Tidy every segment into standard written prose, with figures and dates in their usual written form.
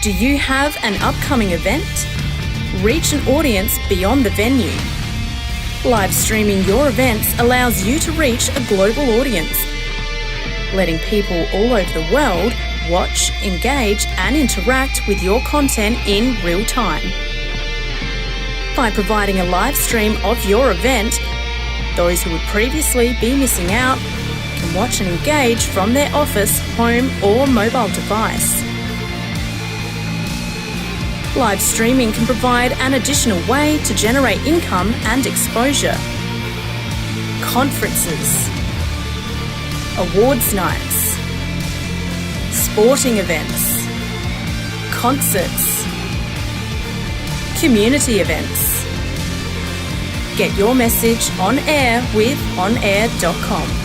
Do you have an upcoming event? Reach an audience beyond the venue. Live streaming your events allows you to reach a global audience, letting people all over the world watch, engage, and interact with your content in real time. By providing a live stream of your event, those who would previously be missing out can watch and engage from their office, home, or mobile device. Live streaming can provide an additional way to generate income and exposure. Conferences, awards nights, sporting events, concerts, community events. Get your message on air with onair.com.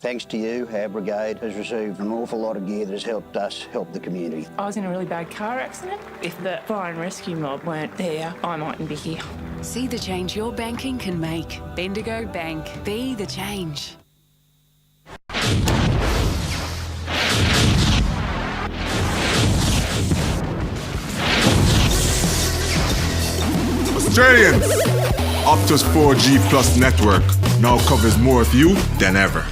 Thanks to you, our brigade has received an awful lot of gear that has helped us help the community. I was in a really bad car accident. If the fire and rescue mob weren't there, I mightn't be here. See the change your banking can make. Bendigo Bank. Be the change. Australians! Optus 4G Plus network now covers more of you than ever.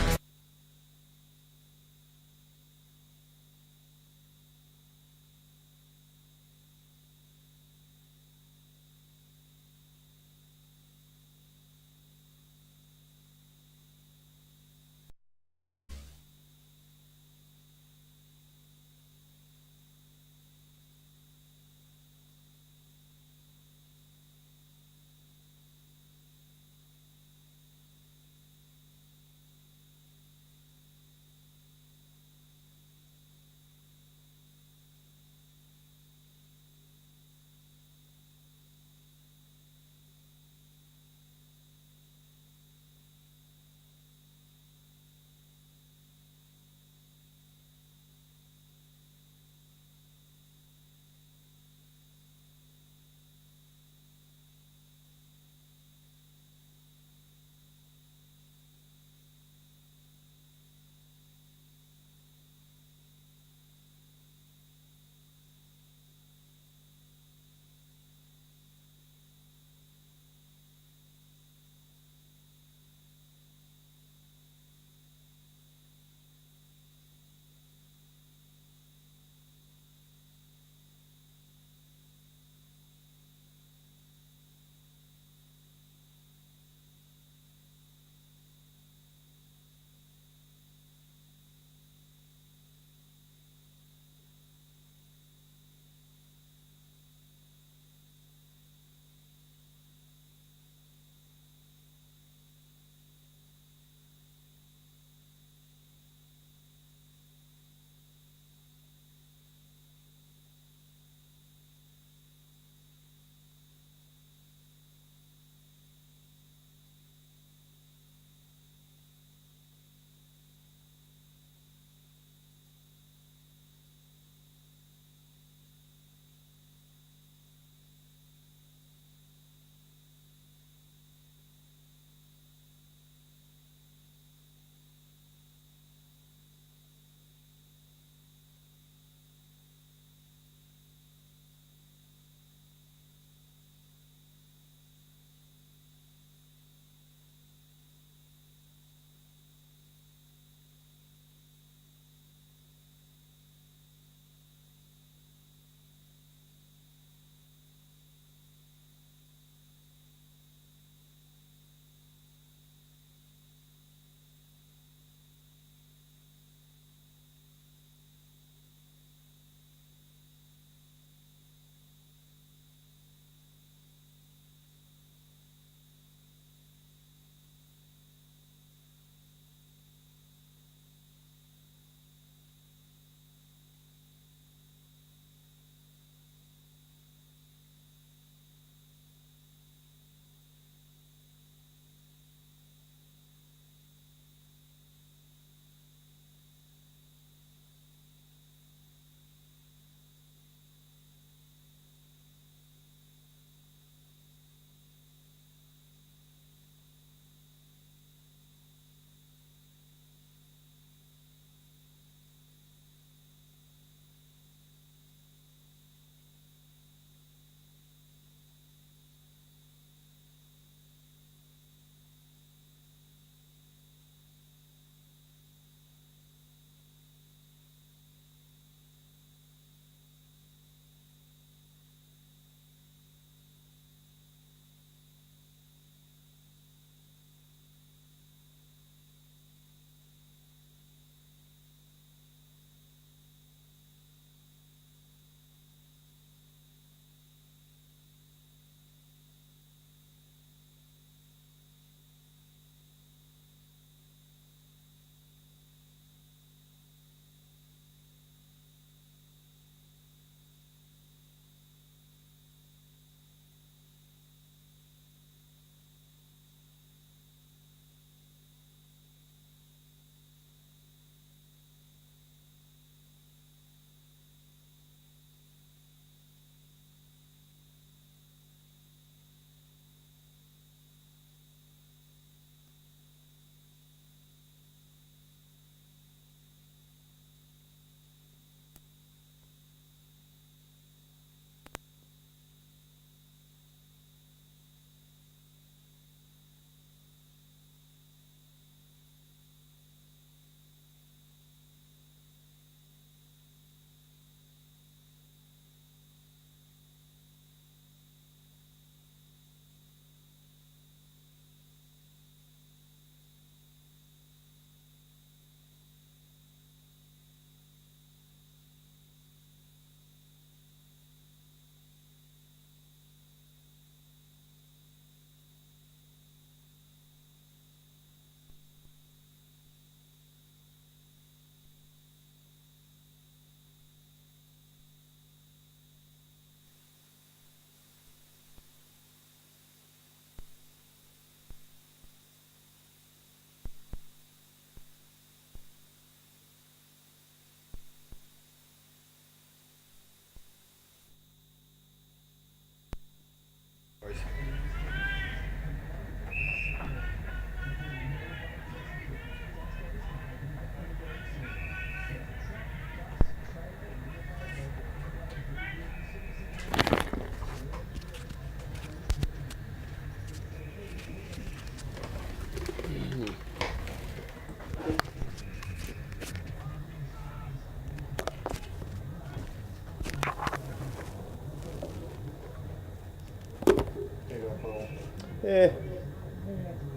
Yeah.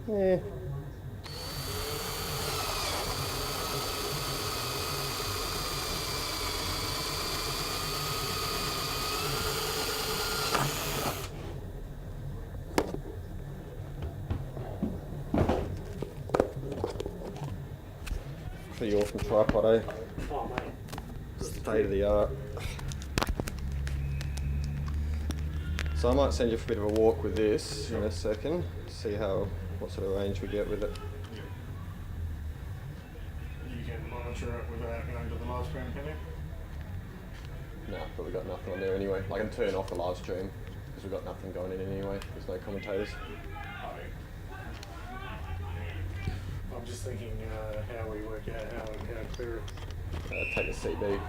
Yeah. Pretty awesome tripod, eh? Oh, mate. State of the art. So I might send you for a bit of a walk with this in a second, see what sort of range we get with it. You can monitor it without going to the live stream, can you? No, but we've got nothing on there anyway. I can turn off the live stream because we've got nothing going in anyway. There's no commentators. I'm just thinking how we work out how clear. Take a CB.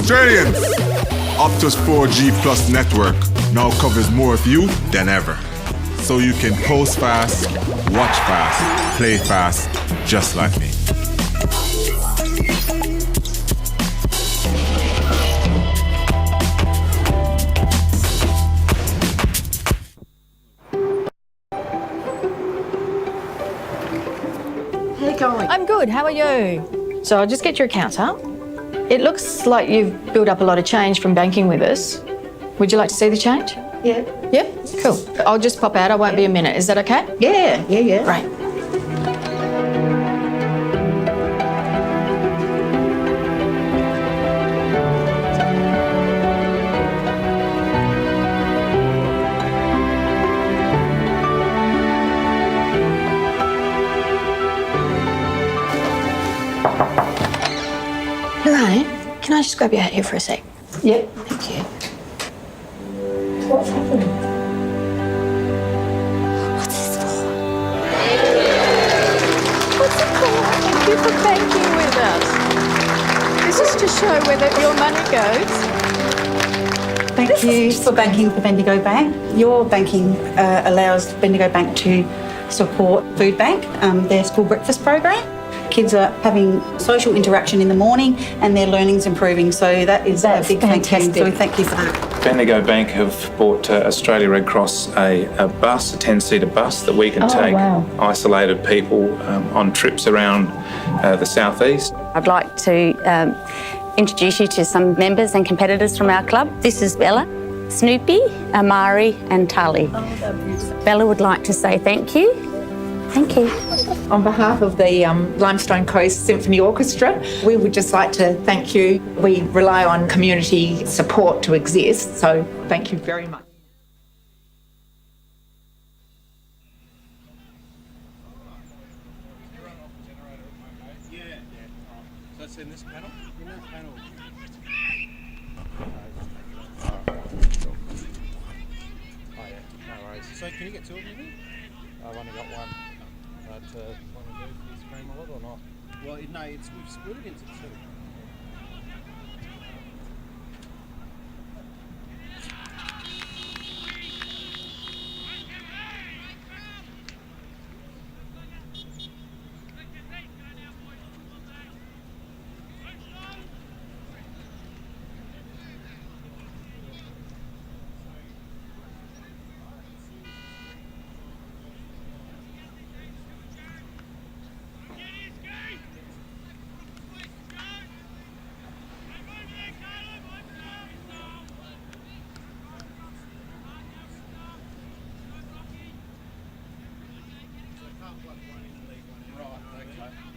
Australians! Optus 4G Plus network now covers more of you than ever. So you can post fast, watch fast, play fast, just like me. How you going? I'm good. How are you? So I'll just get your accounts up. It looks like you've built up a lot of change from banking with us. Would you like to see the change? Yeah. Yeah? Cool. I'll just pop out. I won't be a minute. Is that okay? Yeah. Right. Lorraine, can I just grab your hat here for a sec? Yep. Thank you. What's happening? What's this for? What's it for? Thank you for banking with us. This is to show where your money goes. Thank you for banking with the Bendigo Bank. Your banking allows Bendigo Bank to support Food Bank, their school breakfast program. Kids are having social interaction in the morning and their learning's improving, so that's a big fantastic. thank you. So we thank you for that. Bendigo Bank have bought Australia Red Cross a bus, a 10-seater bus that we can take isolated people on trips around the southeast. I'd like to introduce you to some members and competitors from our club. This is Bella, Snoopy, Amari and Tully. Bella would like to say thank you. Thank you. On behalf of the Limestone Coast Symphony Orchestra, we would just like to thank you. We rely on community support to exist, so thank you very much. So it's in this panel? In that panel. Oh yeah, no worries. So can you get two of them? I've only got one. But want to do this cream a lot or not? Well, no, we've split it into two.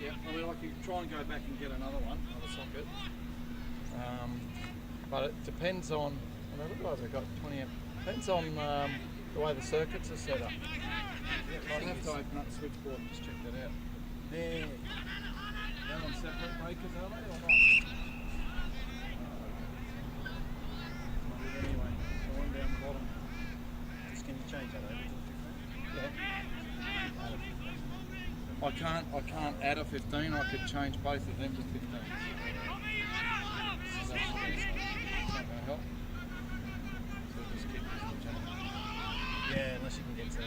Yeah, I mean, I could try and go back and get another one, another socket. But it depends on, I mean, look like they've got 20 amp. Depends on the way the circuits are set up. Yeah, I'd have to open up the switchboard and just check that out. There. They're on separate breakers, are they, or not? Anyway, so one down the bottom. Just can you change that over? Yeah. I can't add a 15, I could change both of them to 15. This is actually not going to help. So we'll just keep this one channel. Yeah, unless you can get to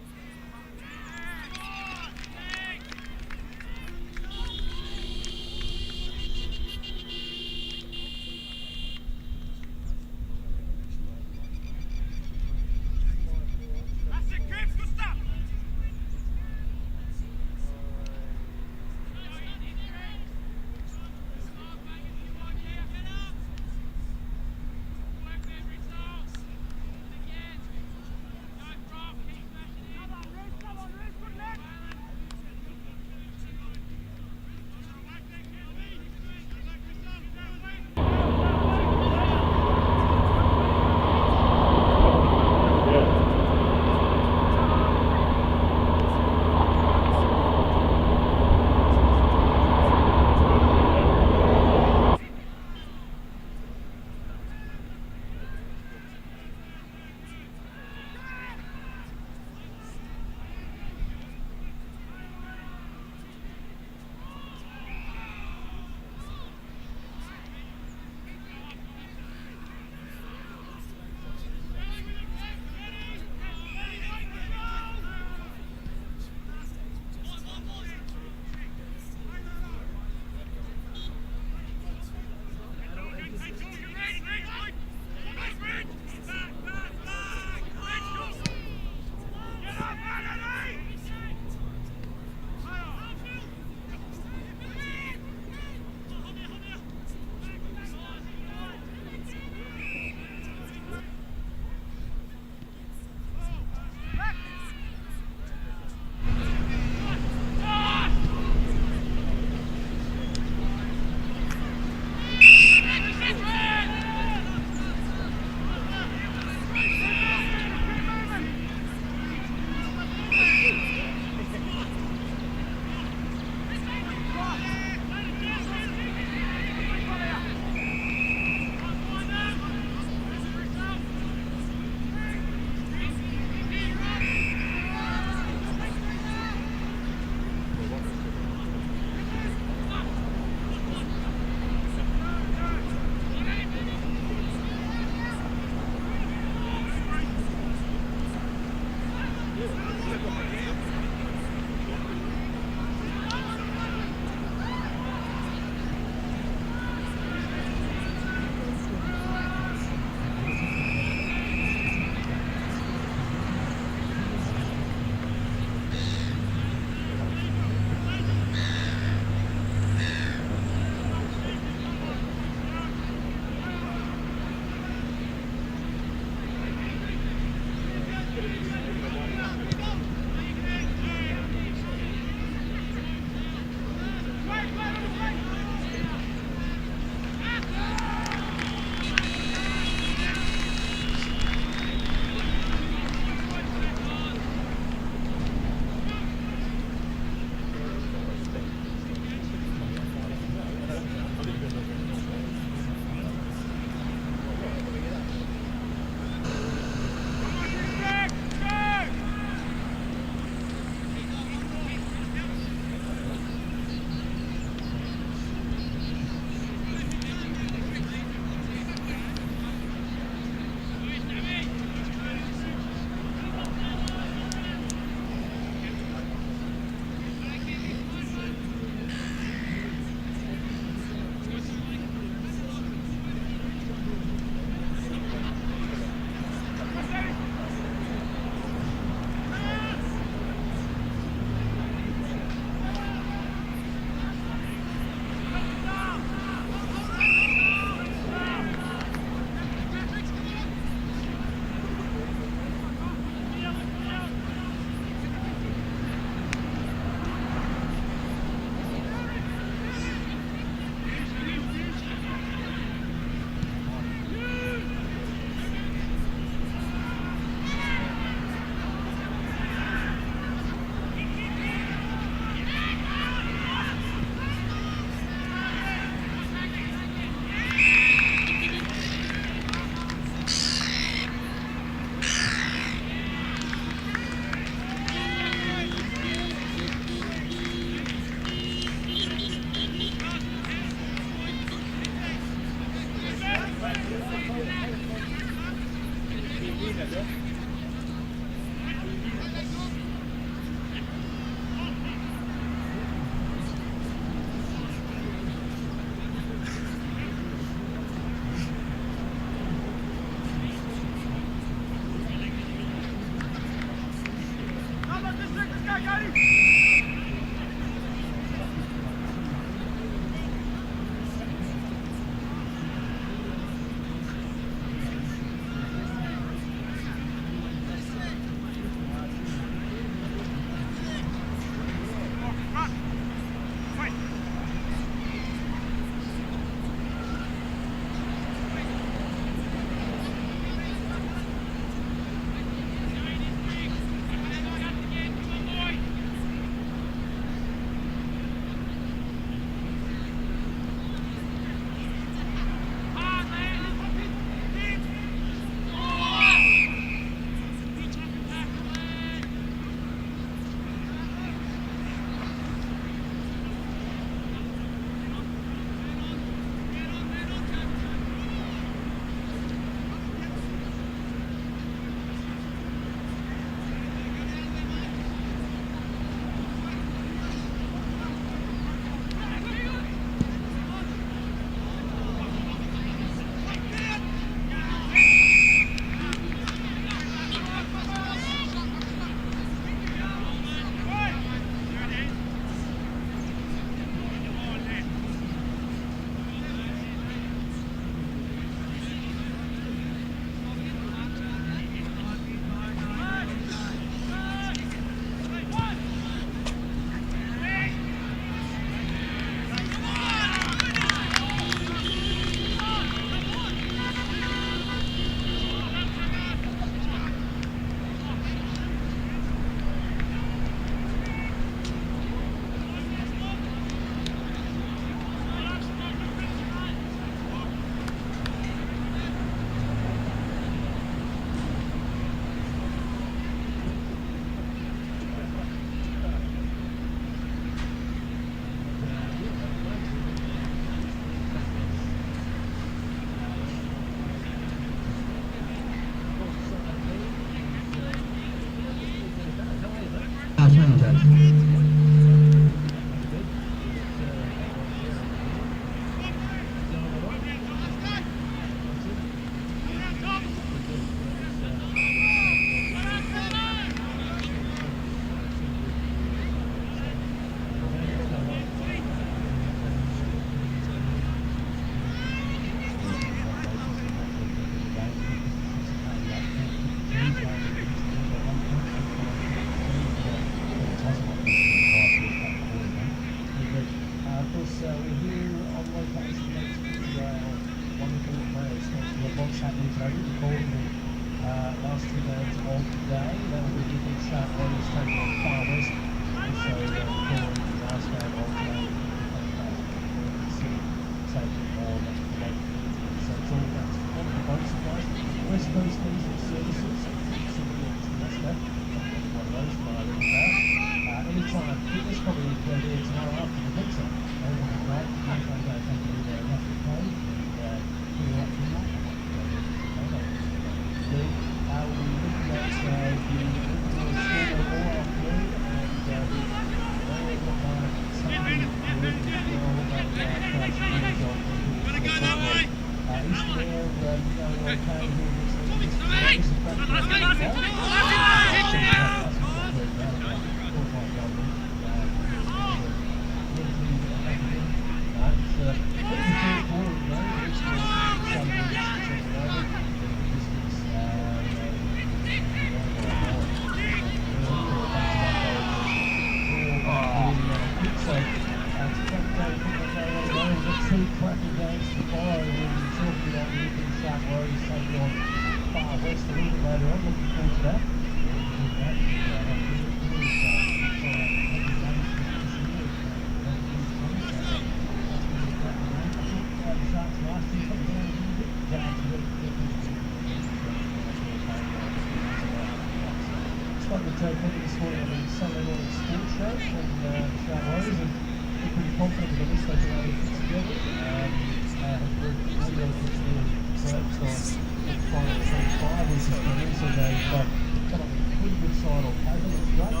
Final 25 is So they've got a pretty good side on paper. That's great.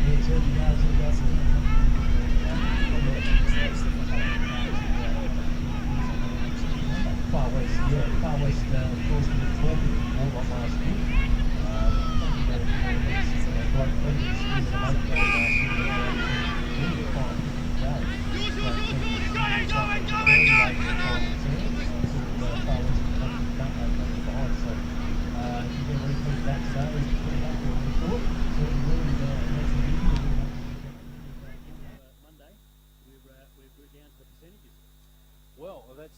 There's early days of that. Far West, Far West, of course, we were talking more about last year. Great friends in the late game last year. Really fine day. Great friends. Very late in the final team. Far West don't make behind. So if you can repeat that today, it's pretty happy with the thought. Certainly will be there next week. Monday, we're down to percentages. Well, that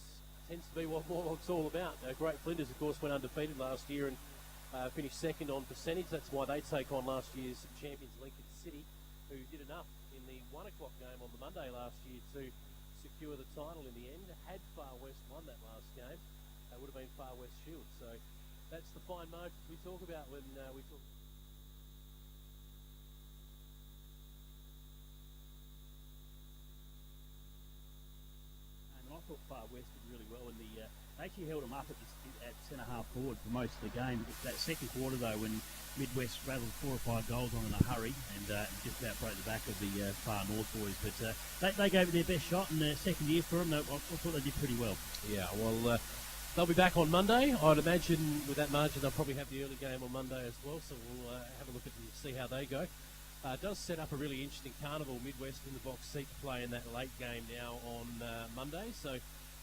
tends to be what Mortlock's all about. Great Flinders, of course, went undefeated last year and finished second on percentage. That's why they take on last year's champions Lincoln City, who did enough in the 1 o'clock game on the Monday last year to secure the title in the end. Had Far West won that last game, it would have been Far West Shield. So that's the fine margins we talk about when we talk. I thought Far West did really well in the. They actually held them up at centre half forward for most of the game. That second quarter though, when Midwest rattled 4 or 5 goals on in a hurry and just about broke the back of the Far North boys, but they gave it their best shot in the second year for them. I thought they did pretty well. Yeah, well, they'll be back on Monday. I'd imagine with that margin they'll probably have the early game on Monday as well. So we'll have a look at them and see how they go. It does set up a really interesting carnival. Midwest in the box seat to play in that late game now on Monday. So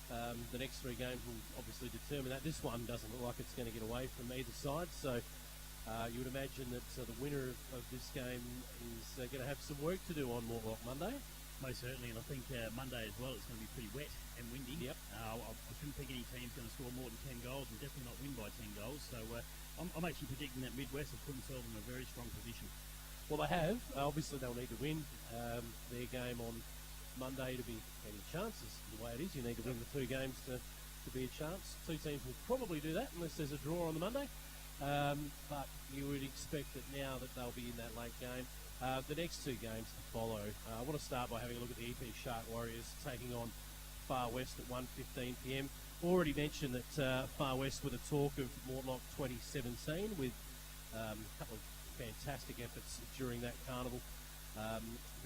the next 3 games will obviously determine that. This one doesn't look like it's going to get away from either side. So you would imagine that the winner of this game is going to have some work to do on Mortlock Monday. Most certainly, and I think Monday as well, it's going to be pretty wet and windy. Yep. I shouldn't think any team's going to score more than 10 goals and definitely not win by 10 goals. So I'm actually predicting that Midwest have put themselves in a very strong position. Well, they have. Obviously, they'll need to win their game on Monday to be any chances. The way it is, you need to win the 2 games to be a chance. 2 teams will probably do that unless there's a draw on the Monday. But you would expect that now that they'll be in that late game. The next 2 games to follow. I want to start by having a look at the EP Shark Warriors taking on Far West at 1:15 p.m. Already mentioned that Far West were the talk of Mortlock 2017 with a couple of fantastic efforts during that carnival.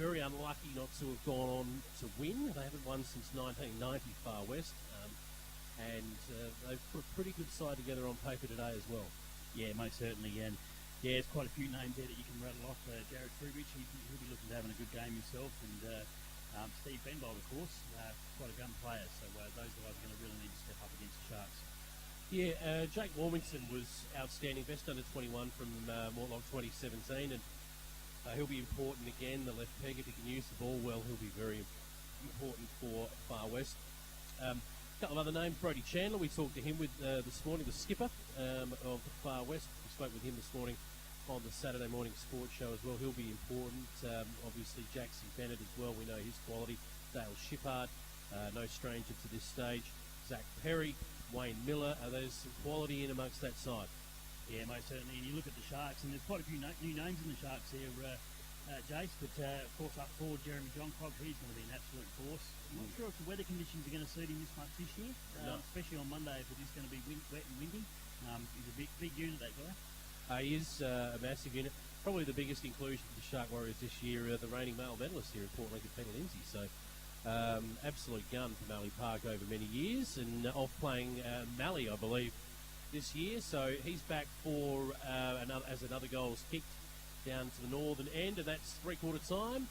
Very unlucky not to have gone on to win. They haven't won since 1990, Far West. And they've put a pretty good side together on paper today as well. Yeah, most certainly. And yeah, there's quite a few names there that you can rattle off. Jared Trubridge, he'll be looking to having a good game himself. And Steve Benbold, of course, quite a gun player. So those guys are going to really need to step up against the Sharks. Yeah, Jake Warmington was outstanding, best under 21 from Mortlock 2017, and he'll be important again, the left peg. If he can use the ball well, he'll be very important for Far West. A couple of other names, Brodie Chandler, we talked to him with this morning, the skipper of Far West. We spoke with him this morning on the Saturday morning sports show as well. He'll be important. Obviously, Jackson Bennett as well, we know his quality. Dale Shippard, no stranger to this stage. Zach Perry, Wayne Miller, there's some quality in amongst that side. Yeah, most certainly. And you look at the Sharks, and there's quite a few new names in the Sharks here, Jace, but of course up forward, Jeremy Johncock, he's going to be an absolute force. I'm not sure if the weather conditions are going to suit him this much this year, especially on Monday if it is going to be wet and windy. He's a big unit, that guy. He is a massive unit. Probably the biggest inclusion for the Shark Warriors this year, the reigning male medalist here in Port Lincoln, Peter Lindsay. So absolute gun for Mallee Park over many years, and off playing Mallee, I believe, this year. So he's back for another goal is kicked down to the northern end, and that's 3/4 time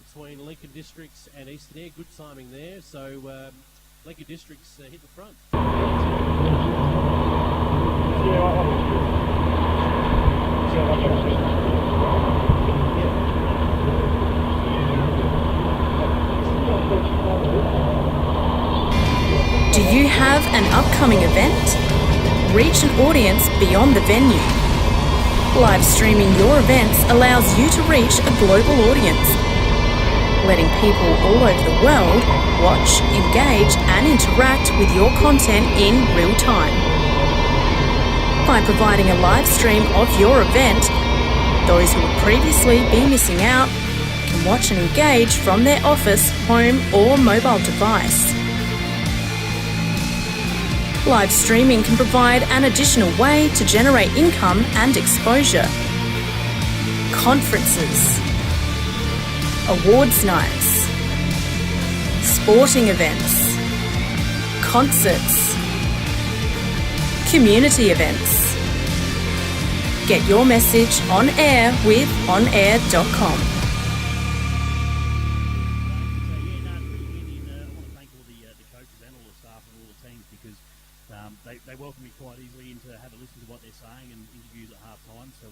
between Lincoln Districts and Eastern Eyre. Good timing there. So Lincoln Districts hit the front. Do you have an upcoming event? Reach an audience beyond the venue. Live streaming your events allows you to reach a global audience, letting people all over the world watch, engage, and interact with your content in real time. By providing a live stream of your event, those who would previously be missing out can watch and engage from their office, home, or mobile device. Live streaming can provide an additional way to generate income and exposure. Conferences, awards nights, sporting events, concerts, community events. Get your message on air with onAir.com. They welcome me quite easily in to have a listen to what they're saying and interviews at half time. So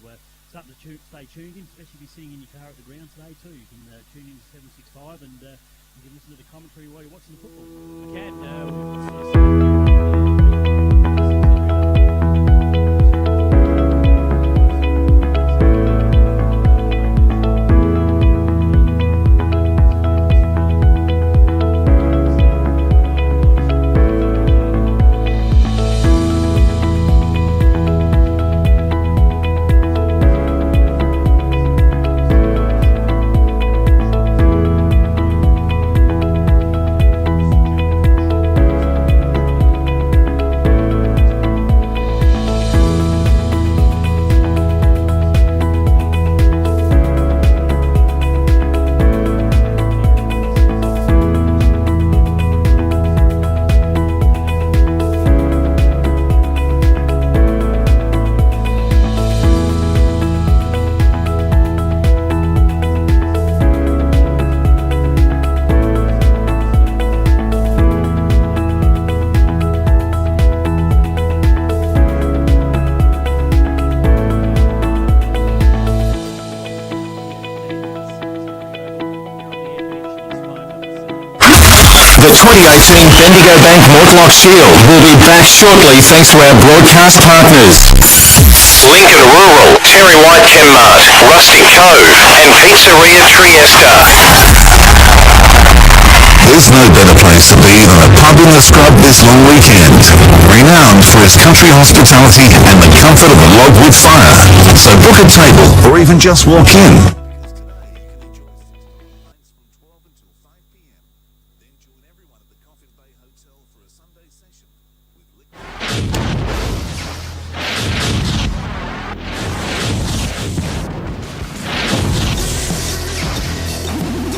something to stay tuned in, especially if you're sitting in your car at the ground today too. You can tune in to 765 and you can listen to the commentary while you're watching the football. You can. The 2018 Bendigo Bank Mortlock Shield will be back shortly thanks to our broadcast partners. Lincoln Rural, Terry White Chenmart, Rustic Cove and Pizzeria Triesta. There's no better place to be than a pub in the scrub this long weekend. Renowned for its country hospitality and the comfort of a logwood fire. So book a table or even just walk in.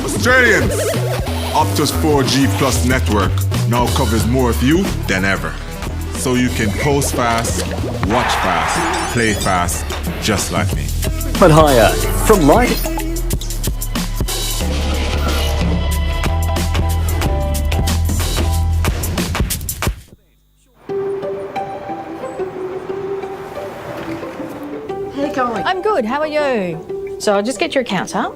Australians! Optus 4G Plus network now covers more of you than ever. So you can post fast, watch fast, play fast, just like me. But higher from Light. How you going? I'm good. How are you? So I'll just get your accounts up.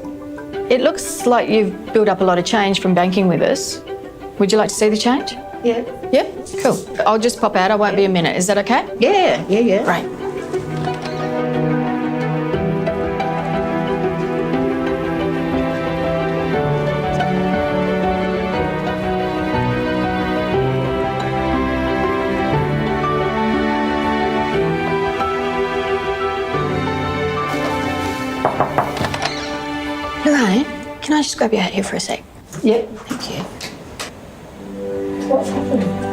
It looks like you've built up a lot of change from banking with us. Would you like to see the change? Yeah. Yeah? Cool. I'll just pop out. I won't be a minute. Is that okay? Yeah. Great. Lorraine, can I just grab you out here for a sec? Yep. Thank you. What's happening?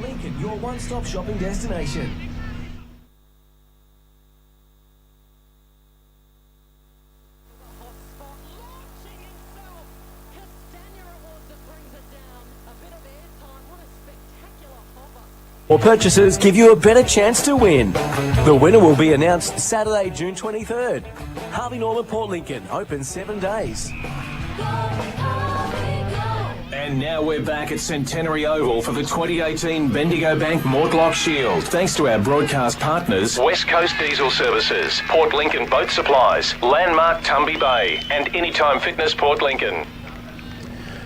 Lincoln, your one-stop shopping destination. More purchases give you a better chance to win. The winner will be announced Saturday, June 23rd. Harvey Norman Port Lincoln, open 7 days. And now we're back at Centenary Oval for the 2018 Bendigo Bank Mortlock Shield. Thanks to our broadcast partners, West Coast Diesel Services, Port Lincoln Boat Supplies, Landmark Tumby Bay, and Anytime Fitness Port Lincoln.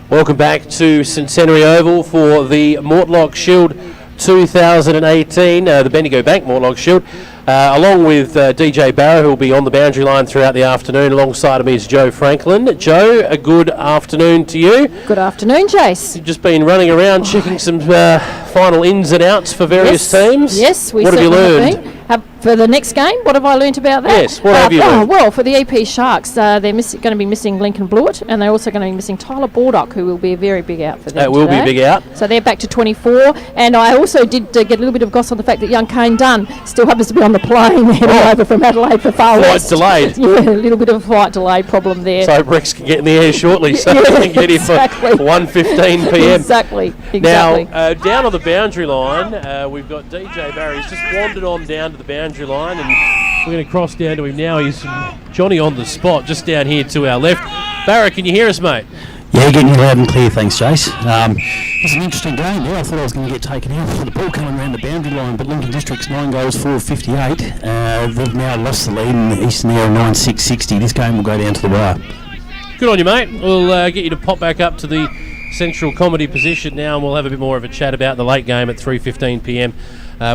Welcome back to Centenary Oval for the Mortlock Shield 2018, the Bendigo Bank Mortlock Shield, along with DJ Barrow, who will be on the boundary line throughout the afternoon. Alongside of me is Joe Franklin. Joe, a good afternoon to you. Good afternoon, Jace. You've just been running around checking some final ins and outs for various teams. Yes, what have you learned? For the next game, what have I learnt about that? Yes, what have you learned? Well, for the EP Sharks, they're going to be missing Lincoln Blewett, and they're also going to be missing Tyler Baldock, who will be a very big out for them That will be a big out. So they're back to 24, and I also did get a little bit of goss on the fact that young Kane Dunn still happens to be on the plane heading over from Adelaide for Far West. Flight delayed. Yeah, a little bit of a flight delay problem there. So Rex can get in the air shortly, so he can get here for 1:15 p.m. Exactly. Now, down on the boundary line, we've got DJ Barry. He's just wandered on down to the boundary line, and we're going to cross down to him now. He's Johnny on the spot, just down here to our left. Barry, can you hear us, mate? Yeah, getting you loud and clear, thanks, Jace. It was an interesting game there. I thought I was going to get taken out for the ball coming around the boundary line, but Lincoln District's 9 goals, 4 of 58. They've now lost the lead in the Eastern Eyre 9-6-60. This game will go down to the wire. Good on you, mate. We'll get you to pop back up to the central comedy position now, and we'll have a bit more of a chat about the late game at 3:15 p.m.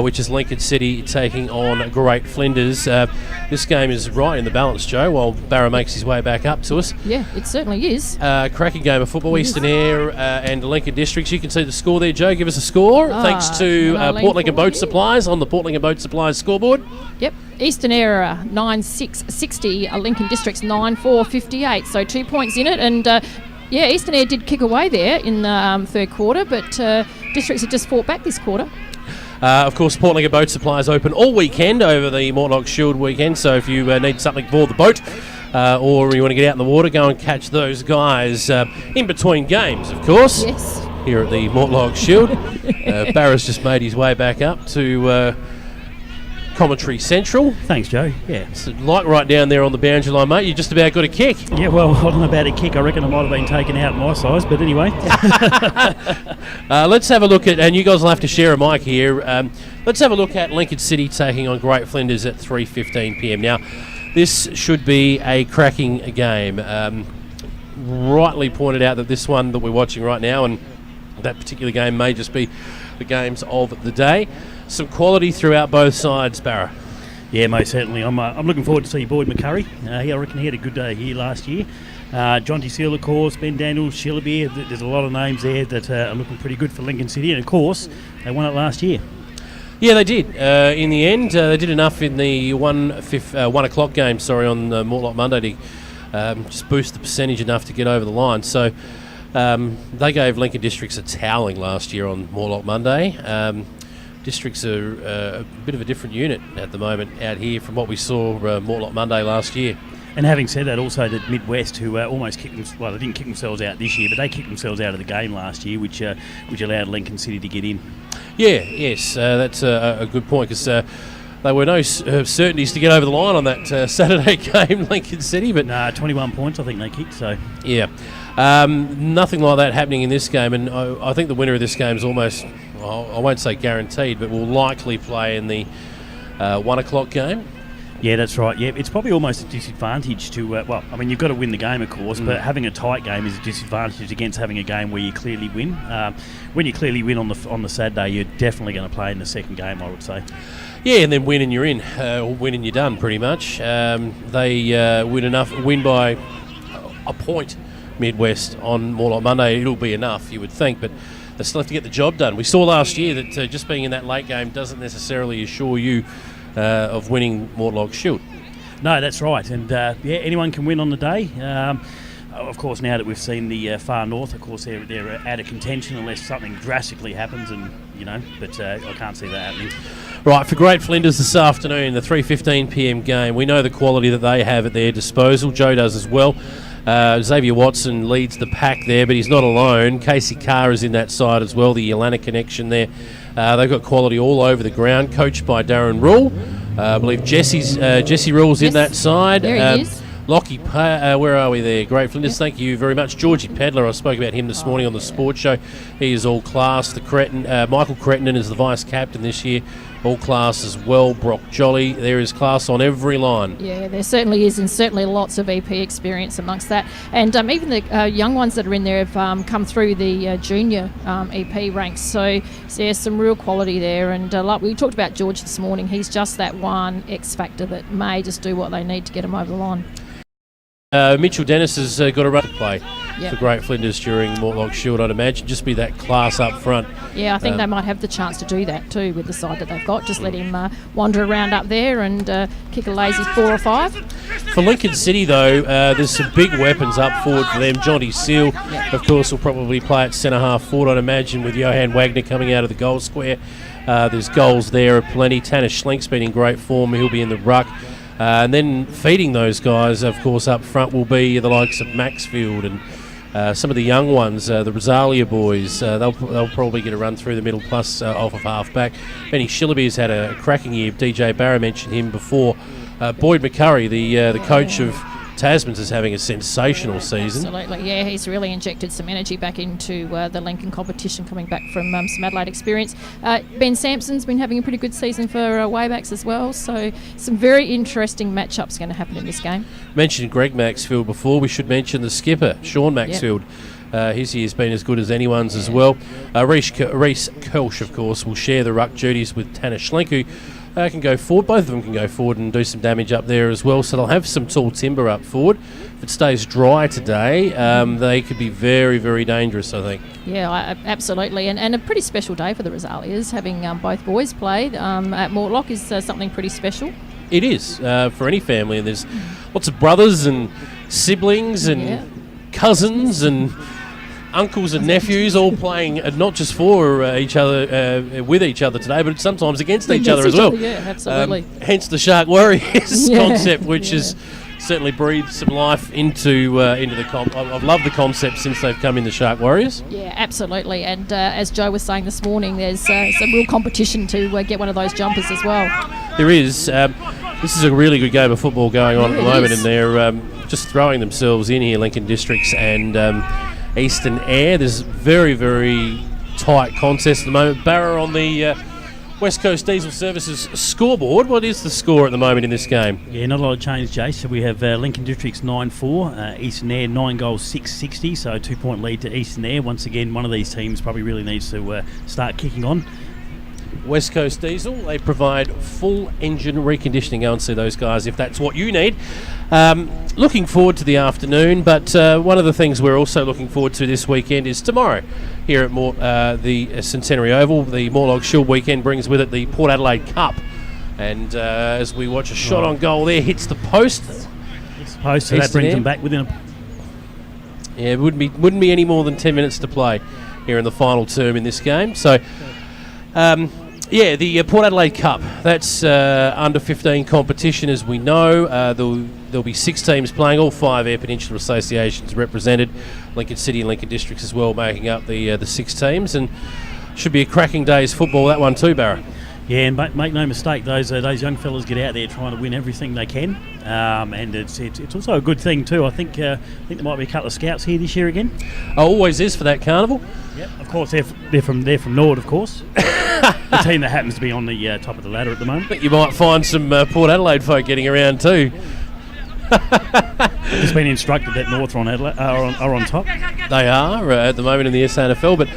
Which is Lincoln City taking on Great Flinders. This game is right in the balance, Joe, while Barrow makes his way back up to us. Yeah, it certainly is. Cracking game of football, Eastern Eyre and Lincoln Districts. You can see the score there, Joe. Give us a score. Thanks to Port Lincoln Boat Supplies on the Port Lincoln Boat Supplies scoreboard. Yep. Eastern Eyre 9-6-60, Lincoln Districts 9-4-58. So 2 points in it, and Eastern Eyre did kick away there in the third quarter, but Districts have just fought back this quarter. Of course, Port Lincoln Boat Supplies open all weekend over the Mortlock Shield weekend, so if you need something for the boat or you want to get out in the water, go and catch those guys in between games, of course. Yes. Here at the Mortlock Shield. Barra's just made his way back up to Commentary Central. Thanks, Joe. Yeah. It's like right down there on the boundary line, mate. You just about got a kick. Yeah, well, I don't know about a kick. I reckon I might have been taken out my size, but anyway. Let's have a look at, and you guys will have to share a mic here. Let's have a look at Lincoln City taking on Great Flinders at 3:15 p.m. Now, this should be a cracking game. Rightly pointed out that this one that we're watching right now, and that particular game may just be the games of the day. Some quality throughout both sides, Barra. Yeah, most certainly. I'm looking forward to see Boyd McCurry. I reckon he had a good day here last year. John T. Seal, of course, Ben Daniels, Shillabeer. There's a lot of names there that are looking pretty good for Lincoln City, and of course, they won it last year. Yeah, they did. In the end, they did enough in the 1 o'clock game, on Mortlock Monday to just boost the percentage enough to get over the line. So they gave Lincoln Districts a toweling last year on Mortlock Monday. Districts are a bit of a different unit at the moment out here from what we saw Mortlock Monday last year. And having said that, also the Midwest, who almost kicked them, well, they didn't kick themselves out this year, but they kicked themselves out of the game last year, which allowed Lincoln City to get in. Yeah, yes, that's a good point, because there were no certainties to get over the line on that Saturday game, Lincoln City. But 21 points I think they kicked, so... Yeah, nothing like that happening in this game, and I think the winner of this game is almost, I won't say guaranteed, but will likely play in the 1 o'clock game. Yeah, that's right. Yeah, it's probably almost a disadvantage to, you've got to win the game, of course, but having a tight game is a disadvantage against having a game where you clearly win. When you clearly win on the Saturday, you're definitely going to play in the second game, I would say. Yeah, and then win and you're in, or win and you're done, pretty much. They win by a point Midwest on Mortlock Monday. It'll be enough, you would think, but they still have to get the job done. We saw last year that just being in that late game doesn't necessarily assure you of winning Mortlock Shield. No, that's right, and anyone can win on the day. Of course, now that we've seen the far north, of course, they're out of contention unless something drastically happens, but I can't see that happening. Right, for Great Flinders this afternoon, the 3:15 p.m. game, we know the quality that they have at their disposal. Joe does as well. Xavier Watson leads the pack there, but he's not alone. Casey Carr is in that side as well, the Yolanda connection there They've got quality all over the ground, coached by Darren Rule. I believe Jesse Rule's in that side. There he is. Lockie, where are we there? Great Flinders, thank you very much. Georgie Pedler, I spoke about him this morning on the sports show. He is all class. Michael Cretton is the vice captain this year, all class as well. Brock Jolly, there is class on every line. Yeah, there certainly is, and certainly lots of EP experience amongst that. And even the young ones that are in there have come through the junior EP ranks. So there's some real quality there. And like we talked about George this morning, he's just that one X factor that may just do what they need to get him over the line. Mitchell Dennis has got a run to play for Great Flinders during Mortlock Shield, I'd imagine. Just be that class up front. Yeah, I think they might have the chance to do that too with the side that they've got. Just let him wander around up there and kick a lazy 4 or 5. For Lincoln City, though, there's some big weapons up forward for them. Johnny Seal, of course, will probably play at centre-half forward, I'd imagine, with Johan Wagner coming out of the goal square. There's goals there aplenty. Tanner Schlink's been in great form. He'll be in the ruck. And then feeding those guys, of course, up front will be the likes of Maxfield and some of the young ones, the Rosalia boys. They'll probably get a run through the middle, plus off of half-back. Benny Shillaby's had a cracking year. DJ Barra mentioned him before. Boyd McCurry, the coach of Tasman's, is having a sensational season. Absolutely, yeah, he's really injected some energy back into the Lincoln competition, coming back from some Adelaide experience. Ben Sampson's been having a pretty good season for Waybacks as well, so some very interesting matchups going to happen in this game. Mentioned Greg Maxfield before. We should mention the skipper, Sean Maxfield. His year's been as good as anyone's as well. Reece Kelsch, of course, will share the ruck duties with Tanner Schlink, who can go forward. Both of them can go forward and do some damage up there as well, so they'll have some tall timber up forward. If it stays dry today, they could be very, very dangerous, I think. Yeah, absolutely, and a pretty special day for the Rosalias. Having both boys play at Mortlock is something pretty special. It is, for any family, and there's lots of brothers and siblings and cousins and uncles and nephews all playing not just for each other, with each other today, but sometimes against each other as well. Yeah, absolutely. Hence the Shark Warriors concept, which has certainly breathed some life into the comp. I've loved the concept since they've come in, the Shark Warriors. Yeah, absolutely. And as Joe was saying this morning, there's some real competition to get one of those jumpers as well. There is. This is a really good game of football going on at the moment, and they're just throwing themselves in here, Lincoln Districts and Eastern Eyre. There's very, very tight contest at the moment. Barra on the West Coast Diesel Services scoreboard. What is the score at the moment in this game? Yeah, not a lot of change, Jay. So we have Lincoln Districts 9-4, Eastern Eyre 9 goals 660, so a 2-point lead to Eastern Eyre. Once again, one of these teams probably really needs to start kicking on. West Coast Diesel, they provide full engine reconditioning. Go and see those guys if that's what you need. Looking forward to the afternoon, but one of the things we're also looking forward to this weekend is tomorrow here at the Centenary Oval. The Mortlock Shield weekend brings with it the Port Adelaide Cup, and as we watch a shot on goal there, hits the post. Hits the post, so that brings them back within a... Yeah, it wouldn't be any more than 10 minutes to play here in the final term in this game. So the Port Adelaide Cup, that's under 15 competition, as we know. There'll be 6 teams playing, all 5 Eyre Peninsula associations represented, Lincoln City and Lincoln Districts as well, making up the 6 teams, and should be a cracking day's football, that one too, Barra. Yeah, and make no mistake, those young fellas get out there trying to win everything they can, and it's also a good thing too. I think there might be a couple of scouts here this year again. Always is for that carnival. Yep, of course they're from Nord, of course. The team that happens to be on the top of the ladder at the moment. But you might find some Port Adelaide folk getting around too. Just been instructed that North are on top. They are at the moment in the SANFL, but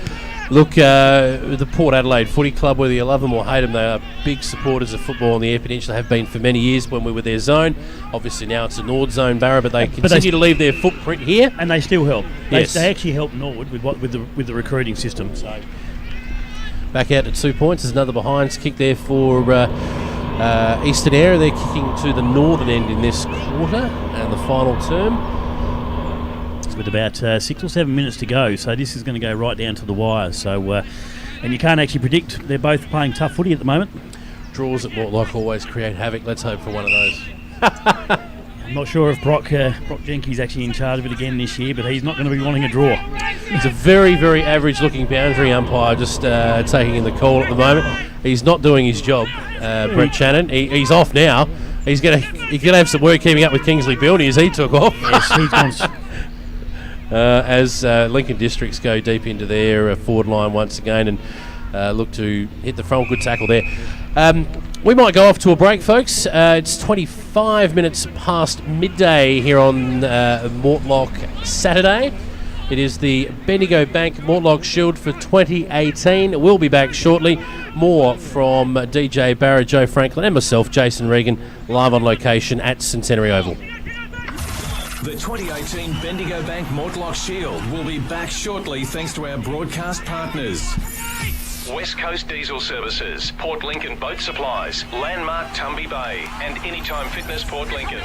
look, the Port Adelaide Footy Club, whether you love them or hate them, they are big supporters of football on the Eyre Peninsula, have been for many years when we were their zone. Obviously now it's a Nord zone, Barra, but they continue to leave their footprint here. And they still help. Yes. They actually help Nord with the recruiting system. So back out to 2 points. There's another behinds kick there for Eastern Eyre. They're kicking to the northern end in this quarter and the final term. With about 6 or 7 minutes to go, so this is going to go right down to the wire. So, and you can't actually predict. They're both playing tough footy at the moment. Draws at Mortlock always create havoc. Let's hope for one of those. I'm not sure if Brock Jenkins actually in charge of it again this year, but he's not going to be wanting a draw. He's a very, very average-looking boundary umpire, just taking in the call at the moment. He's not doing his job, Brett Shannon. He's off now. He's gonna have some work keeping up with Kingsley Bilney as he took off. Yes, he's gone. As Lincoln Districts go deep into their forward line once again and look to hit the front. Good tackle there. We might go off to a break, folks. It's 25 minutes past midday here on Mortlock Saturday. It is the Bendigo Bank Mortlock Shield for 2018. We'll be back shortly. More from DJ Barra, Joe Franklin and myself, Jason Regan, live on location at Centenary Oval. The 2018 Bendigo Bank Mortlock Shield will be back shortly thanks to our broadcast partners. West Coast Diesel Services, Port Lincoln Boat Supplies, Landmark Tumby Bay, and Anytime Fitness Port Lincoln.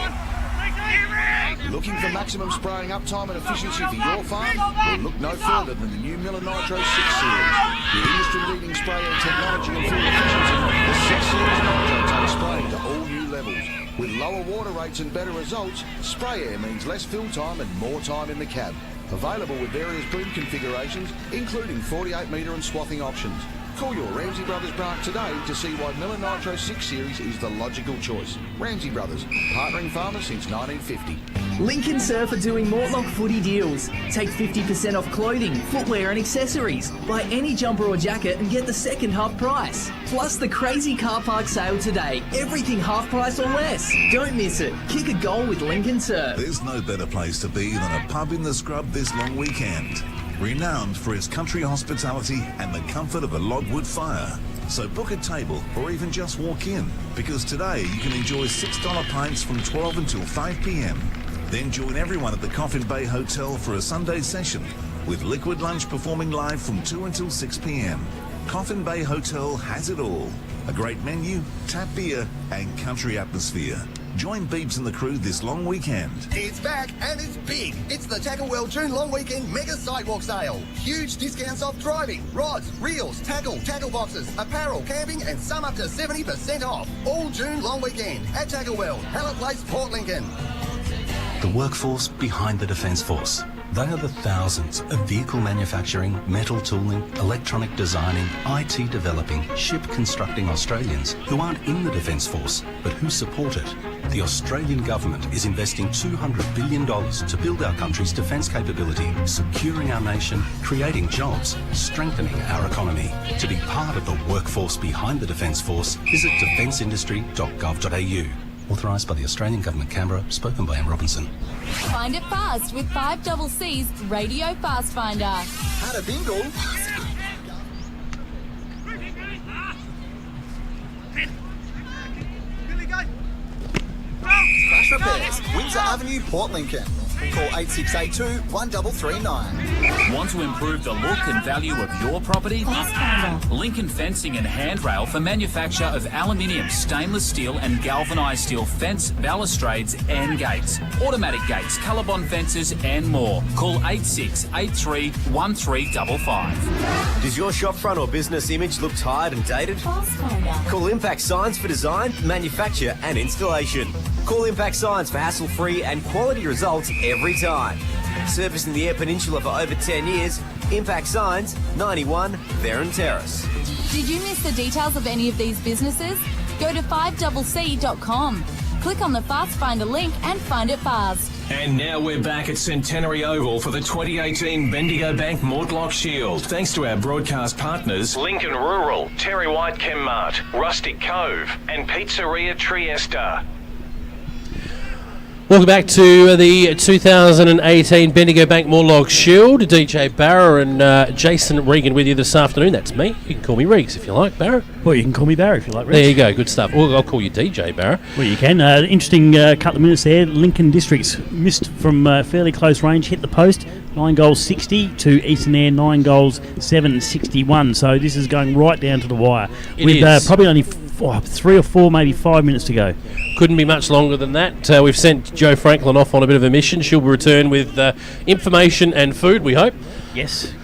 Looking for maximum spraying uptime and efficiency for your farm? Well, look no further than the new Miller Nitro 6 Series. With industry-leading spraying technology and fuel efficiency, the 6 Series Nitro takes spraying to all new levels. With lower water rates and better results, spray air means less fill time and more time in the cab. Available with various boom configurations, including 48-metre and swathing options. Call your Ramsey Brothers branch today to see why Miller Nitro 6 Series is the logical choice. Ramsey Brothers, partnering farmers since 1950. Lincoln Surf are doing Mortlock footy deals. Take 50% off clothing, footwear and accessories. Buy any jumper or jacket and get the second half price. Plus the crazy car park sale today. Everything half price or less. Don't miss it. Kick a goal with Lincoln Surf. There's no better place to be than a pub in the scrub this long weekend. Renowned for its country hospitality and the comfort of a logwood fire. So book a table or even just walk in, because today you can enjoy $6 pints from 12 until 5 p.m. Then join everyone at the Coffin Bay Hotel for a Sunday session, with Liquid Lunch performing live from 2 until 6 p.m. Coffin Bay Hotel has it all. A great menu, tap beer and country atmosphere. Join Beebs and the crew this long weekend. It's back and it's big. It's the Tackle World June Long Weekend Mega Sidewalk Sale. Huge discounts off driving, rods, reels, tackle boxes, apparel, camping and some up to 70% off. All June Long Weekend at Tackle World, Hallett Place, Port Lincoln. The workforce behind the Defence Force. They are the thousands of vehicle manufacturing, metal tooling, electronic designing, IT developing, ship constructing Australians who aren't in the Defence Force, but who support it. The Australian government is investing $200 billion to build our country's defence capability, securing our nation, creating jobs, strengthening our economy. To be part of the workforce behind the Defence Force, visit defenceindustry.gov.au. Authorised by the Australian Government, Canberra, spoken by Anne Robinson. Find it fast with 5CC's Radio Fast Finder. Had a bingle. Crash Repairs, Windsor Avenue, Port Lincoln. Call 8682 1339. Want to improve the look and value of your property? Lincoln Fencing and Handrail for manufacture of aluminium, stainless steel and galvanised steel fence, balustrades and gates. Automatic gates, colorbond fences and more. Call 8683 1355. Does your shopfront or business image look tired and dated? Call Impact Signs for design, manufacture and installation. Call Impact Signs for hassle-free and quality results every time. Servicing the Eyre Peninsula for over 10 years, Impact Signs, 91 Veron Terrace. Did you miss the details of any of these businesses? Go to 5cc.com. Click on the Fast Finder link and find it fast. And now we're back at Centenary Oval for the 2018 Bendigo Bank Mortlock Shield, thanks to our broadcast partners Lincoln Rural, Terry White Chemmart, Rustic Cove, and Pizzeria Trieste. Welcome back to the 2018 Bendigo Bank Mortlock Shield. DJ Barra and Jason Regan with you this afternoon. That's me. You can call me Regs if you like, Barra. Well, you can call me Barra if you like, Regs. There you go. Good stuff. Well, I'll call you DJ Barra. Well, you can. Interesting couple of minutes there. Lincoln Districts missed from fairly close range, hit the post. 9 goals 60 to Eastern Eyre, 9 goals 7-61. So this is going right down to the wire. With probably only 3 or 4, maybe 5 minutes to go. Couldn't be much longer than that. We've sent Joe Franklin off on a bit of a mission. She'll return with information and food, we hope. Yes.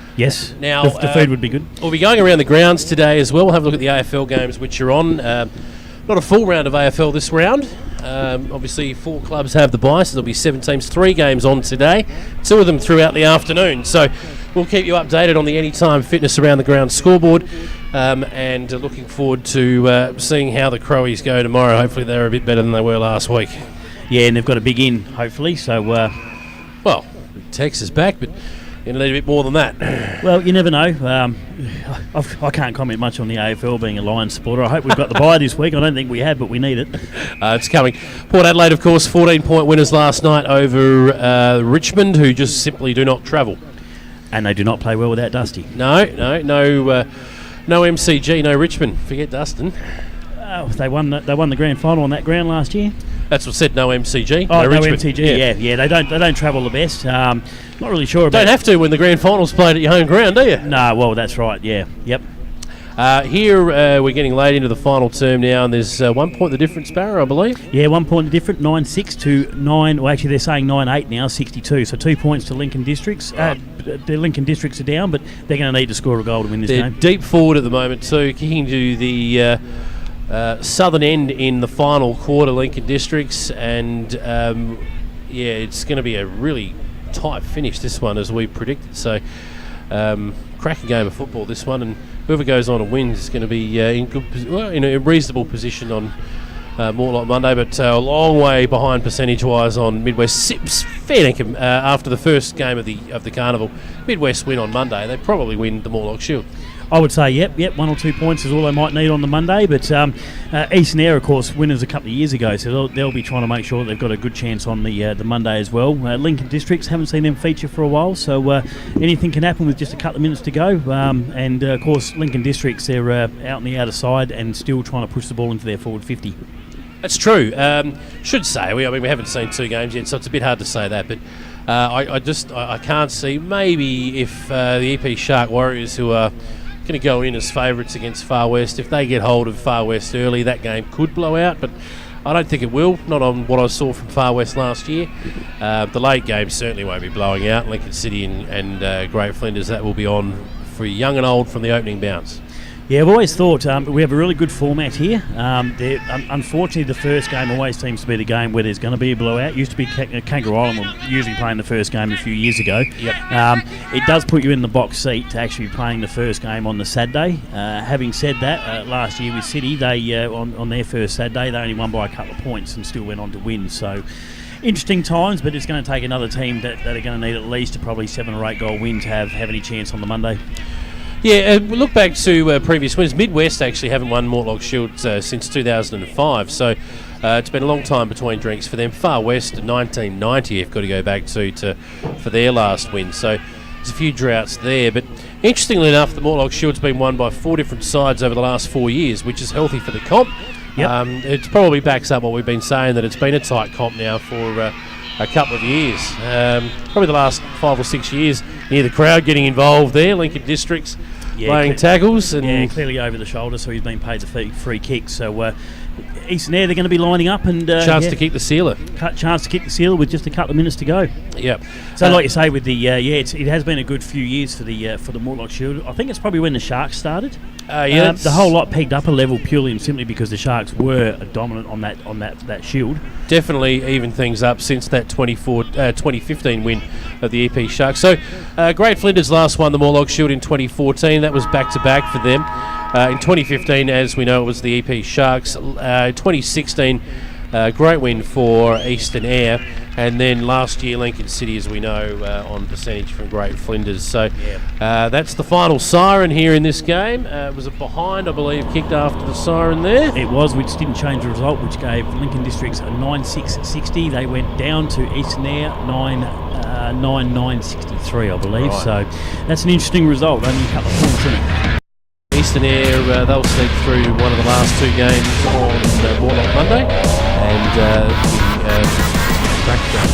Now the food would be good. We'll be going around the grounds today as well. We'll have a look at the AFL games which are on. Not a full round of AFL this round. Obviously, 4 clubs have the bye, so there'll be 7 teams, 3 games on today, 2 of them throughout the afternoon. So we'll keep you updated on the Anytime Fitness Around the Ground scoreboard, and looking forward to seeing how the Crowies go tomorrow. Hopefully they're a bit better than they were last week. Yeah, and they've got a big in, hopefully. So, well, Tex is back, but you need a bit more than that. Well, you never know. I can't comment much on the AFL, being a Lions supporter. I hope we've got the bye this week. I don't think we have, but we need it. It's coming. Port Adelaide, of course, 14-point winners last night over Richmond, who just simply do not travel. And they do not play well without Dusty. No MCG, no Richmond. Forget Dustin. They won the grand final on that ground last year. That's what said, no MCG. Oh, no Richmond. MCG. Yeah. They don't travel the best. Not really sure about. Don't have to when the grand final's played at your home ground, do you? No. Well, that's right. Yeah. Yep. Here we're getting late into the final term now, and there's 1 point the difference, Barrow, I believe. Yeah, 1 point the difference, 9-6 to 9. Well, actually, they're saying 9-8 now, 62. So 2 points to Lincoln Districts. The Lincoln Districts are down, but they're going to need to score a goal to win this game. Deep forward at the moment too, kicking to the southern end in the final quarter, Lincoln Districts, and it's going to be a really tight finish, this one, as we predicted. So cracking game of football, this one, and whoever goes on and wins is going to be in a reasonable position on Mortlock Monday, but a long way behind percentage-wise on Midwest. Fair dinkum, after the first game of the carnival, Midwest win on Monday. They probably win the Mortlock Shield. I would say, yep, 1 or 2 points is all they might need on the Monday. But Eastern Eyre, of course, winners a couple of years ago, so they'll be trying to make sure they've got a good chance on the Monday as well. Lincoln Districts, haven't seen them feature for a while, so anything can happen with just a couple of minutes to go. And of course, Lincoln Districts, they're out on the outer side and still trying to push the ball into their forward 50. That's true. Should say, we haven't seen 2 games yet, so it's a bit hard to say that, but I can't see, maybe if the EP Shark Warriors, who are going to go in as favourites against Far West, if they get hold of Far West early, that game could blow out, but I don't think it will, not on what I saw from Far West last year. The late game certainly won't be blowing out. Lincoln City and Great Flinders, that will be on for young and old from the opening bounce. Yeah, I've always thought we have a really good format here. Unfortunately, the first game always seems to be the game where there's going to be a blowout. Used to be Kangaroo Island were usually playing the first game a few years ago. Yep. It does put you in the box seat to actually be playing the first game on the Saturday. Having said that, last year with City, they on their first Saturday, they only won by a couple of points and still went on to win. So interesting times, but it's going to take another team that are going to need at least a probably 7 or 8 goal win to have any chance on the Monday. Yeah, we look back to previous wins. Midwest actually haven't won Mortlock Shield since 2005, so it's been a long time between drinks for them. Far West, 1990, you've got to go back to for their last win, so there's a few droughts there. But interestingly enough, the Mortlock Shield's been won by 4 different sides over the last 4 years, which is healthy for the comp. Yep. It probably backs up what we've been saying, that it's been a tight comp now for a couple of years. Probably the last 5 or 6 years, near the crowd getting involved there. Lincoln Districts playing tackles. And clearly over the shoulder, so he's been paid the free kick. So Eastern Eyre, they're going to be lining up and chance to kick the sealer. Chance to kick the sealer with just a couple of minutes to go. Yep. So like you say, with the it has been a good few years for the Mortlock Shield. I think it's probably when the Sharks started. The whole lot pegged up a level purely and simply because the Sharks were dominant on that shield. Definitely even things up since that 2015 win of the EP Sharks. So Great Flinders last won the Mortlock Shield in 2014. That was back-to-back for them. In 2015, as we know, it was the EP Sharks. 2016, great win for Eastern Eyre. And then last year, Lincoln City, as we know, on percentage from Great Flinders. So that's the final siren here in this game. It was a behind, I believe, kicked after the siren there. It was, which didn't change the result, which gave Lincoln Districts a 9-6-60. They went down to Eastern Eyre 9-9-63, I believe. Right. So that's an interesting result, only a couple of points in it. Eastern Eyre, they'll sneak through one of the last 2 games on Mortlock Monday, and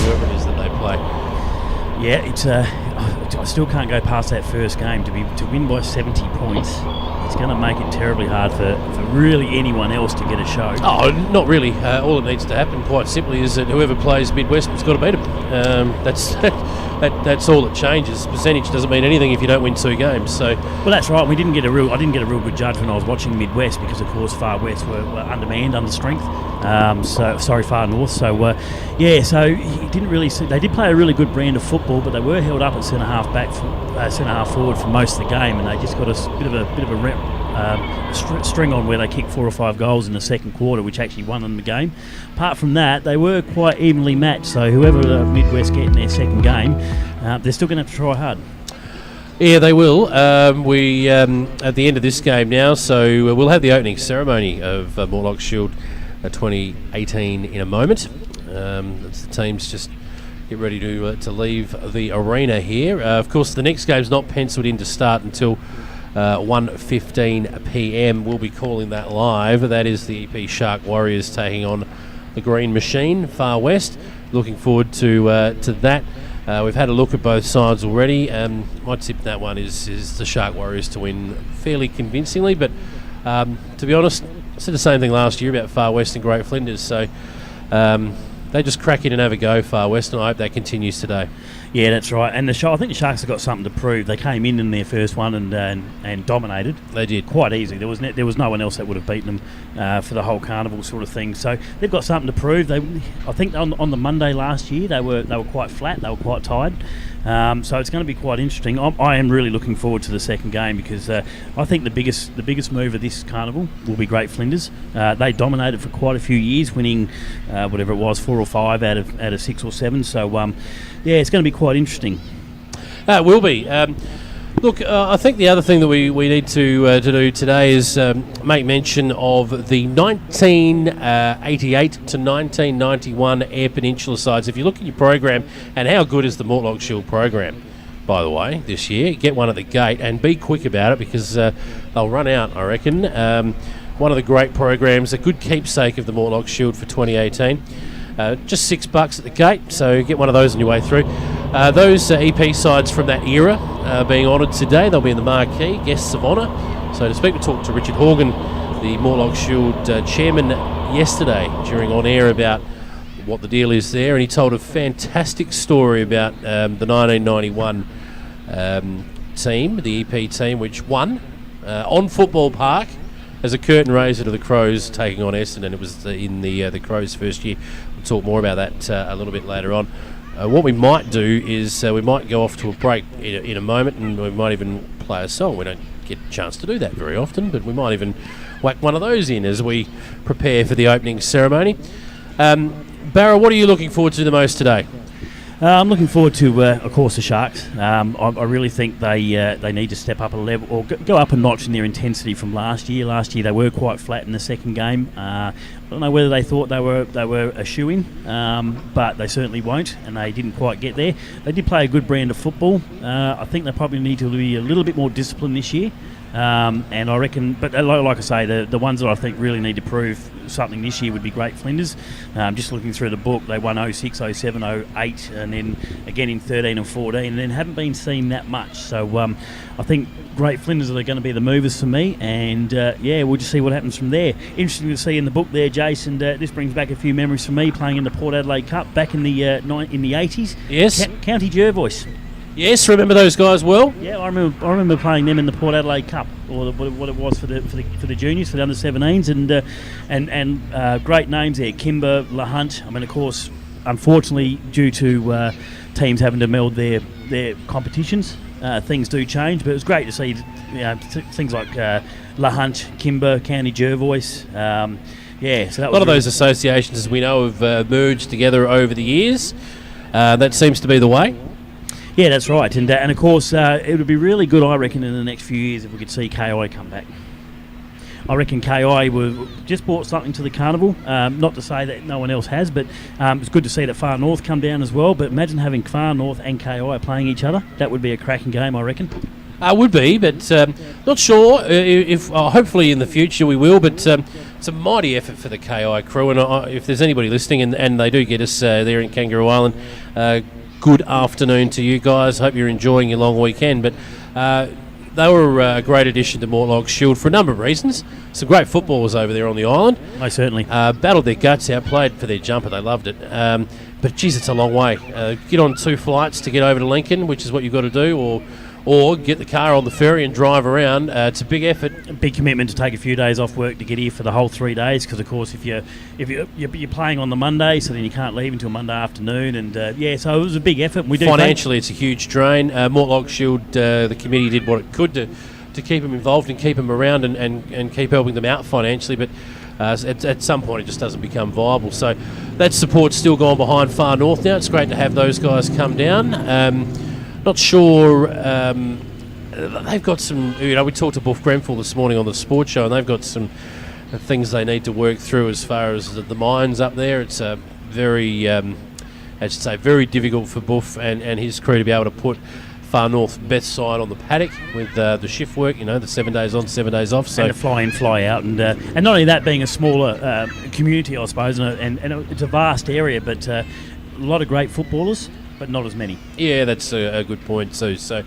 whoever it is that they play. Yeah, it's I still can't go past that first game. To win by 70 points, it's going to make it terribly hard for really anyone else to get a show. Oh, not really. All that needs to happen, quite simply, is that whoever plays Midwest has got to beat them. That's that's all that changes. Percentage doesn't mean anything if you don't win 2 games. So, well, that's right. I didn't get a real good judge when I was watching Midwest because, of course, Far West were undermanned, under strength. Far North. So, so you didn't really see. They did play a really good brand of football, but they were held up at centre half forward for most of the game, and they just got a bit of a string on where they kicked 4 or 5 goals in the second quarter, which actually won them the game. Apart from that, they were quite evenly matched. So whoever the Midwest get in their second game, they're still going to have to try hard. Yeah, they will. We at the end of this game now, so we'll have the opening ceremony of Mortlock Shield 2018 in a moment. The teams just get ready to leave the arena here. Of course, the next game's not penciled in to start until 1:15 p.m. We'll be calling that live. That is the EP Shark Warriors taking on the Green Machine, Far West. Looking forward to that. We've had a look at both sides already. My tip that one is the Shark Warriors to win fairly convincingly, but to be honest, I said the same thing last year about Far West and Great Flinders, so they just crack in and have a go, Far West, and I hope that continues today. Yeah, that's right. And I think the Sharks have got something to prove. They came in their first one and dominated. They did quite easily. There was no one else that would have beaten them for the whole carnival sort of thing. So they've got something to prove. I think on the Monday last year they were quite flat. They were quite tired. So it's going to be quite interesting. I am really looking forward to the second game because I think the biggest move of this carnival will be Great Flinders. They dominated for quite a few years, winning whatever it was, 4 or 5 out of 6 or 7. So it's going to be quite interesting. It will be. Look, I think the other thing that we need to do today is make mention of the 1988 to 1991 Eyre Peninsula sides. If you look at your program, and how good is the Mortlock Shield program, by the way, this year, get one at the gate and be quick about it because they'll run out, I reckon. One of the great programs, a good keepsake of the Mortlock Shield for 2018. Just $6 at the gate, so get one of those on your way through. Those EP sides from that era being honoured today. They'll be in the marquee, guests of honour, so to speak. We talked to Richard Horgan, the Mortlock Shield chairman, yesterday during On Air about what the deal is there, and he told a fantastic story about the 1991 team, the EP team, which won on Football Park as a curtain raiser to the Crows taking on Essendon. It was in the Crows' first year. We'll talk more about that a little bit later on. What we might do is we might go off to a break in a moment, and we might even play a song. We don't get a chance to do that very often, but we might even whack one of those in as we prepare for the opening ceremony. Barra, what are you looking forward to the most today? I'm looking forward to, of course, the Sharks. I really think they need to step up a level or go up a notch in their intensity from last year. Last year they were quite flat in the second game. I don't know whether they thought they were a shoo-in, but they certainly won't, and they didn't quite get there. They did play a good brand of football. I think they probably need to be a little bit more disciplined this year. And I reckon, but like I say, the ones that I think really need to prove something this year would be Great Flinders. Just looking through the book, they won 06, 07, 08, and then again in 13 and 14, and then haven't been seen that much. So I think Great Flinders are going to be the movers for me, and we'll just see what happens from there. Interesting to see in the book there, Jason. This brings back a few memories for me playing in the Port Adelaide Cup back in the 80s. Yes, County Jervois. Yes, remember those guys well? Yeah, I remember playing them in the Port Adelaide Cup, or what it was for the juniors, for the under-17s, and great names there, Kimber, LaHunt. I mean, of course, unfortunately, due to teams having to meld their competitions, things do change. But it was great to see things like LaHunt, Kimber, County Jervois. So that a lot of those associations, as we know, have merged together over the years. That seems to be the way. Yeah, that's right, and of course it would be really good, I reckon, in the next few years if we could see KI come back. I reckon KI just brought something to the carnival. Not to say that no one else has, but it's good to see that Far North come down as well. But imagine having Far North and KI playing each other. That would be a cracking game, I reckon. Would be, but not sure if hopefully in the future we will. But it's a mighty effort for the KI crew, and if there's anybody listening and they do get us there in Kangaroo Island. Good afternoon to you guys. Hope you're enjoying your long weekend. But they were a great addition to Mortlock Shield for a number of reasons. Some great footballers over there on the island. Most certainly. Battled their guts out, played for their jumper. They loved it. But, geez, it's a long way. Get on 2 flights to get over to Lincoln, which is what you've got to do, or get the car on the ferry and drive around. It's a big effort. A big commitment to take a few days off work to get here for the whole 3 days, because of course if you're playing on the Monday, so then you can't leave until Monday afternoon, and so it was a big effort. We do financially, it's a huge drain. Mortlock Shield, the committee did what it could to keep them involved and keep them around and keep helping them out financially, but at some point it just doesn't become viable. So that support's still gone behind Far North now. It's great to have those guys come down. Not sure. They've got some. We talked to Buff Grenfell this morning on the sports show, and they've got some things they need to work through as far as the mines up there. It's very, very difficult for Buff and his crew to be able to put Far North best side on the paddock with the shift work. The 7 days on, 7 days off. So and to fly in, fly out, and not only that, being a smaller community, I suppose, and it's a vast area, but a lot of great footballers, but not as many. Yeah, that's a good point too. So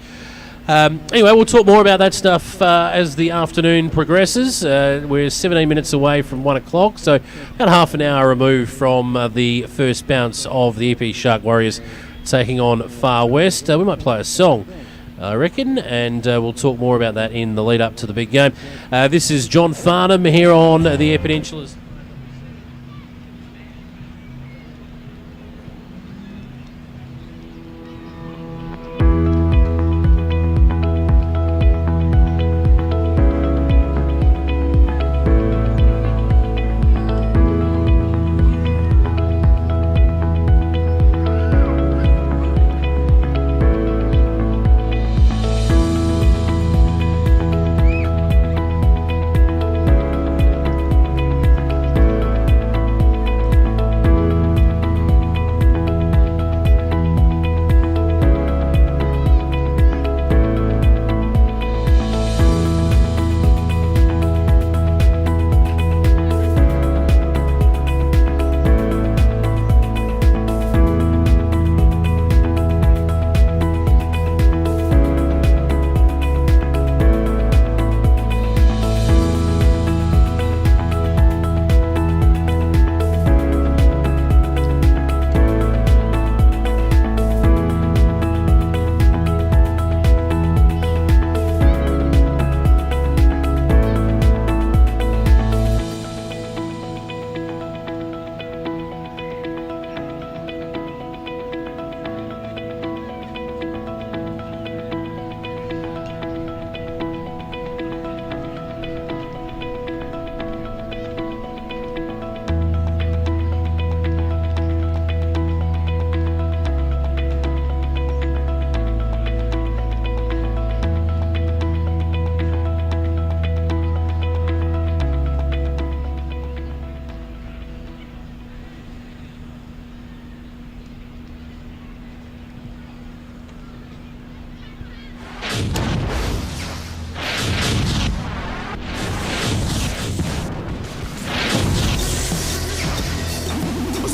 anyway, we'll talk more about that stuff as the afternoon progresses. We're 17 minutes away from 1 o'clock, so about half an hour removed from the first bounce of the EP Shark Warriors taking on Far West. We might play a song, I reckon, and we'll talk more about that in the lead up to the big game. This is John Farnham here on the Eyre Peninsulas.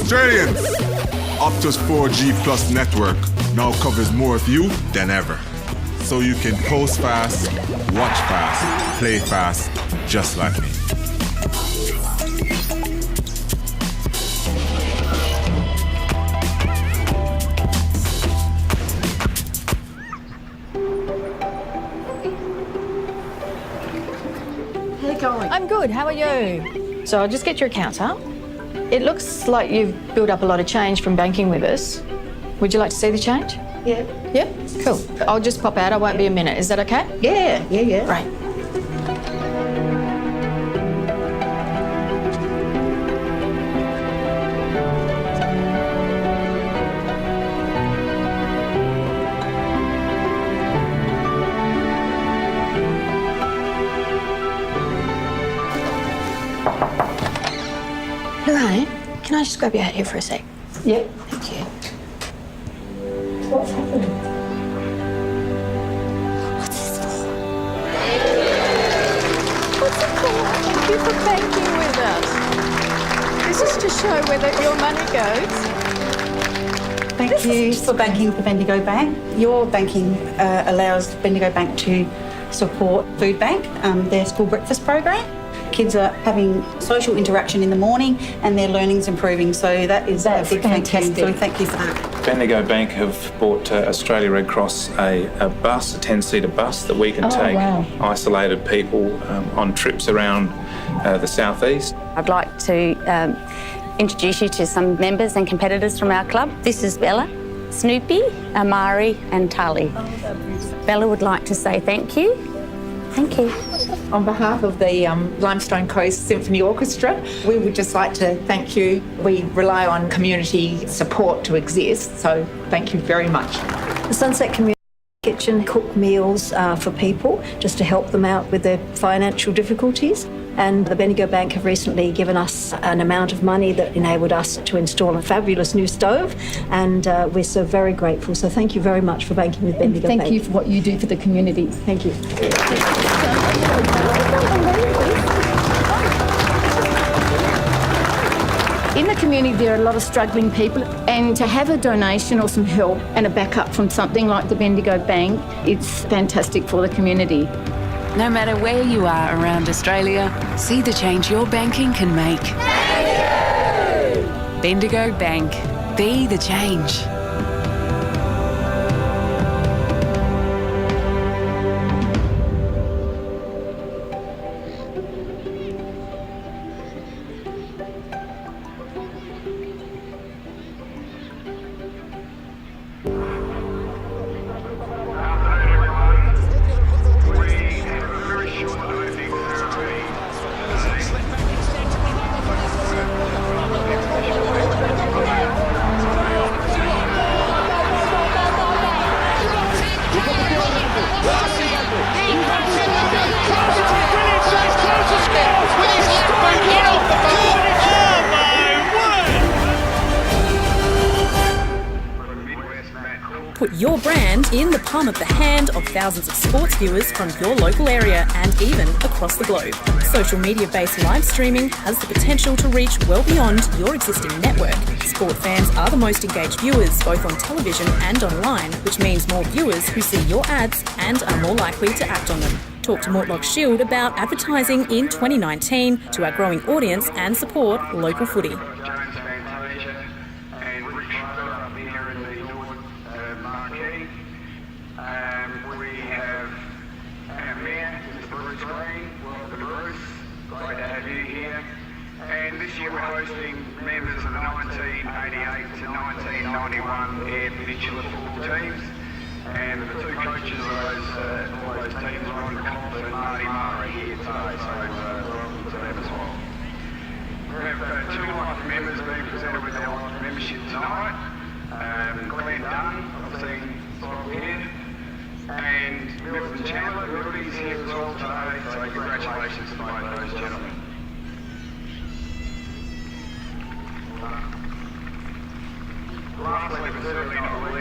Australians! Optus 4G Plus network now covers more of you than ever. So you can post fast, watch fast, play fast, just like me. How you going? I'm good. How are you? So I'll just get your account up. It looks like you've built up a lot of change from banking with us. Would you like to see the change? Yeah. Yep. Cool. I'll just pop out. I won't be a minute. Is that okay? Yeah. Right. Lorraine, can I just grab your hat here for a sec? Yep. Thank you. What's happening? What's this for? What's it for? Thank you for banking with us. This is to show where your money goes. Thank you for banking with the Bendigo Bank. Your banking allows Bendigo Bank to support food bank, their school breakfast program. Kids are having social interaction in the morning and their learning's improving, so that's a big fantastic. Thank you. So thank you for that. Bendigo Bank have bought Australia Red Cross a bus, a 10-seater bus that we can take isolated people on trips around the southeast. I'd like to introduce you to some members and competitors from our club. This is Bella, Snoopy, Amari and Tali. Bella would like to say thank you. Thank you. On behalf of the Limestone Coast Symphony Orchestra, we would just like to thank you. We rely on community support to exist, so thank you very much. The Sunset Community Kitchen cook meals for people just to help them out with their financial difficulties. And the Bendigo Bank have recently given us an amount of money that enabled us to install a fabulous new stove, and we're so very grateful. So thank you very much for banking with Bendigo Bank. Thank you for what you do for the community. Thank you. In the community, there are a lot of struggling people, and to have a donation or some help and a backup from something like the Bendigo Bank, it's fantastic for the community. No matter where you are around Australia, see the change your banking can make. Bendigo Bank. Be the change. Put your brand in the palm of the hand of thousands of sports viewers from your local area and even across the globe. Social media-based live streaming has the potential to reach well beyond your existing network. Sport fans are the most engaged viewers, both on television and online, which means more viewers who see your ads and are more likely to act on them. Talk to Mortlock Shield about advertising in 2019 to our growing audience and support local footy. And this year we're hosting members of the 1988 to 1991 Eyre Peninsula football teams, and the two coaches of all those teams, Ron Cobb and Marty Mara, here today, so welcome to them as well. We have two life members being presented with their life membership tonight. Glenn Dunn, I've seen top here, and Milton Chandler, Milton's here as well today, so congratulations to both those gentlemen. Lastly, but certainly not least,